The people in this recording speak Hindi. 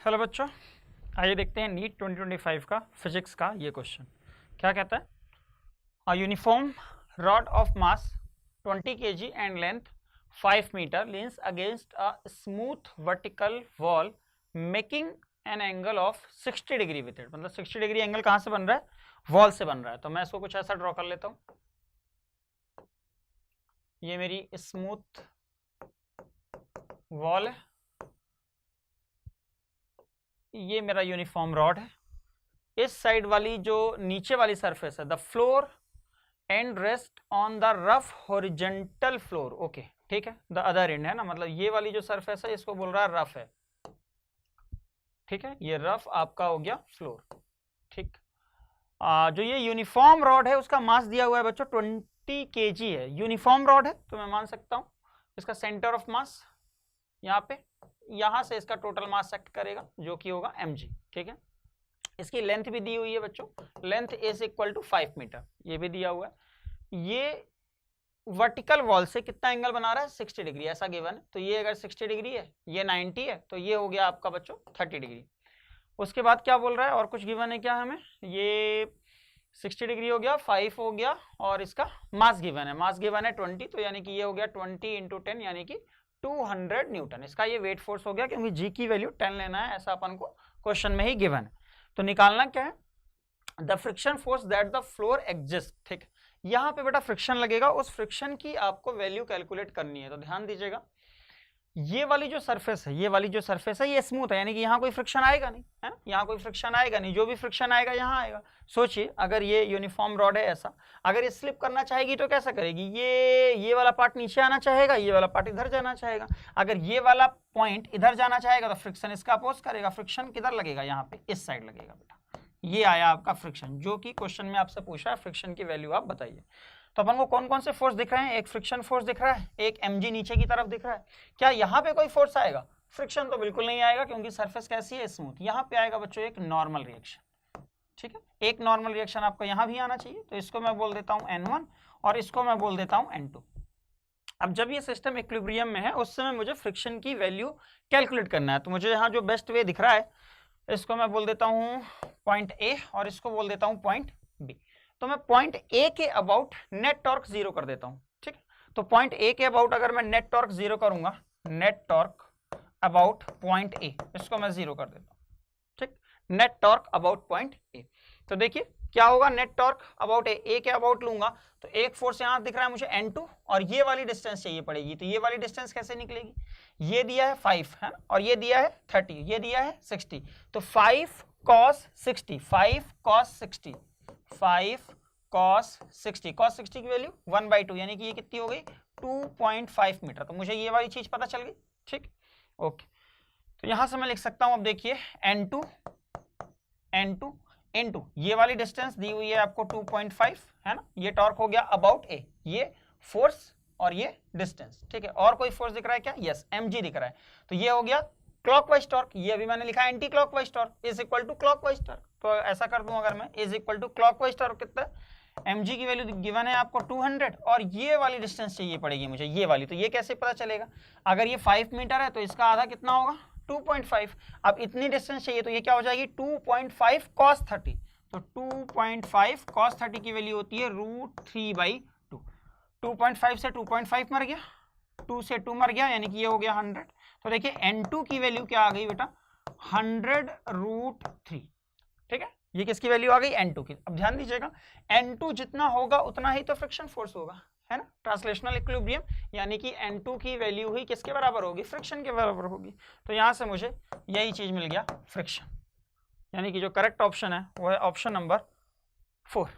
हेलो बच्चों, आइए देखते हैं नीट 2025 का फिजिक्स का ये क्वेश्चन क्या कहता है। A uniform rod of mass 20 kg and length 5 metre leans against a smooth vertical wall making an angle of 60 degree with it. मतलब 60 डिग्री एंगल कहाँ से बन रहा है? वॉल से बन रहा है। तो मैं इसको कुछ ऐसा ड्रॉ कर लेता हूँ। ये मेरी स्मूथ वॉल है, ये मेरा यूनिफॉर्म रॉड है। इस साइड वाली जो नीचे वाली सरफेस है, the floor and rest on the rough horizontal floor. Okay ठीक है, द अदर एंड है ना, मतलब ये वाली जो सरफेस है इसको बोल रहा है रफ है। ठीक है, ये रफ आपका हो गया फ्लोर। ठीक, जो ये यूनिफॉर्म रॉड है उसका मास दिया हुआ है बच्चों 20 kg है। यूनिफॉर्म रॉड है तो मैं मान सकता हूँ इसका सेंटर ऑफ मास यहाँ पे, यहां से इसका टोटल मास एक्ट करेगा जो कि होगा mg। ठीक है, इसकी लेंथ भी दी हुई है बच्चों, length is equal to 5 metre, ये भी दिया हुआ है। ये वर्टिकल वॉल से कितना एंगल बना रहा है? 60 डिग्री, ऐसा गिवन है। तो ये अगर 60 डिग्री है, ये 90 है, तो ये हो गया आपका बच्चों 30 डिग्री। उसके बाद क्या बोल रहा है, और कुछ गिवन है क्या हमें? ये 60 डिग्री हो गया, 5 हो गया, और इसका मास गिवन है, मास गिवन है 20, तो यानी कि ये हो गया 20 × 10 यानी कि 200 न्यूटन। इसका ये वेट फोर्स हो गया, क्योंकि जी की वैल्यू 10 लेना है, ऐसा अपन को क्वेश्चन में ही गिवन है। तो निकालना क्या है? The friction force that the floor exist. ठीक, यहाँ पे बेटा फ्रिक्शन लगेगा, उस फ्रिक्शन की आपको वैल्यू कैलकुलेट करनी है। तो ध्यान दीजिएगा, ये वाली जो सरफेस है, ये वाली जो सरफेस है ये स्मूथ है, यानी कि यहाँ कोई फ्रिक्शन आएगा नहीं, है ना, यहाँ कोई फ्रिक्शन आएगा नहीं। जो भी फ्रिक्शन आएगा यहाँ आएगा। सोचिए, अगर ये यूनिफॉर्म रॉड है ऐसा, अगर ये स्लिप करना चाहेगी तो कैसा करेगी? ये वाला पार्ट नीचे आना चाहेगा, ये वाला पार्ट इधर जाना चाहेगा। अगर ये वाला पॉइंट इधर जाना चाहेगा तो फ्रिक्शन इसका अपोज करेगा। फ्रिक्शन किधर लगेगा? यहाँ पे इस साइड लगेगा बेटा। ये आया आपका फ्रिक्शन, जो कि क्वेश्चन में आपसे पूछा है, फ्रिक्शन की वैल्यू आप बताइए। तो अपन को कौन कौन से फोर्स दिख रहे हैं? एक फ्रिक्शन फोर्स दिख रहा है, एक mg नीचे की तरफ दिख रहा है। क्या यहाँ पे कोई फोर्स आएगा? फ्रिक्शन तो बिल्कुल नहीं आएगा, क्योंकि सरफेस कैसी है? स्मूथ। यहाँ पे आएगा बच्चों एक नॉर्मल रिएक्शन। ठीक है, एक नॉर्मल रिएक्शन आपको यहाँ भी आना चाहिए। तो इसको मैं बोल देता हूँ n1 और इसको मैं बोल देता हूँ n2। अब जब ये सिस्टम इक्विलिब्रियम में है उस समय मुझे फ्रिक्शन की वैल्यू कैलकुलेट करना है। तो मुझे यहाँ जो बेस्ट वे दिख रहा है, इसको मैं बोल देता हूँ पॉइंट ए और इसको बोल देता हूँ पॉइंट बी। तो मैं पॉइंट ए के अबाउट नेट टॉर्क 0 कर देता हूँ। ठीक है, तो पॉइंट ए के अबाउट अगर मैं नेट टॉर्क 0 करूंगा, net torque about point A, इसको मैं 0 कर देता हूँ। ठीक, net torque about point A. तो देखिए क्या होगा, नेट टॉर्क अबाउट ए के अबाउट लूंगा तो एक फोर्स यहां दिख रहा है मुझे n2, और ये वाली डिस्टेंस चाहिए पड़ेगी। तो ये वाली डिस्टेंस कैसे निकलेगी? ये दिया है 5 है ना, और ये दिया है 30, ये दिया है 60। तो 5 cos 60, 5 cos 60, 5 cos 60, cos 60 की वैल्यू 1/2, यानी कि ये कितनी हो गई? 2.5 मीटर। तो मुझे ये वाली चीज पता चल गई। ठीक, ओके, तो यहां से मैं लिख सकता हूं, अब देखिए n2 इनटू ये वाली डिस्टेंस दी हुई है आपको 2.5 है ना, ये टॉर्क हो गया अबाउट ए, ये फोर्स और ये डिस्टेंस। ठीक है, और कोई फोर्स दिख रहा है क्या? यस, mg दिख रहा है। तो ये हो गया क्लॉकवाइज टॉर्क, ये अभी मैंने लिखा anti clockwise torque is equal to clockwise torque. तो ऐसा कर दूं अगर मैं, is equal to clockwise torque कितना? mg की वैल्यू गिवन है आपको 200, और ये वाली डिस्टेंस चाहिए पड़ेगी मुझे, ये वाली। तो ये कैसे पता चलेगा? अगर ये 5 मीटर है तो इसका आधा कितना होगा? 2.5। अब इतनी डिस्टेंस चाहिए तो ये क्या हो जाएगी? 2.5 cos 30। तो 2.5 cos 30 की वैल्यू होती है √3/2। 2.5 से 2.5 मर गया, 2 से 2 मर गया, यानी कि ये हो गया 100। तो देखिए n2 की वैल्यू क्या आ गई बेटा? 100√3। ठीक है, ये किसकी वैल्यू आ गई? n2 की। अब ध्यान दीजिएगा, n2 जितना होगा उतना ही तो फ्रिक्शन फोर्स होगा, है ना, ट्रांसलेशनल इक्विलिब्रियम, यानी कि n2 की वैल्यू ही किसके बराबर होगी? फ्रिक्शन के बराबर होगी। तो यहां से मुझे यही चीज मिल गया, फ्रिक्शन। यानी कि जो करेक्ट ऑप्शन है वो है ऑप्शन नंबर 4।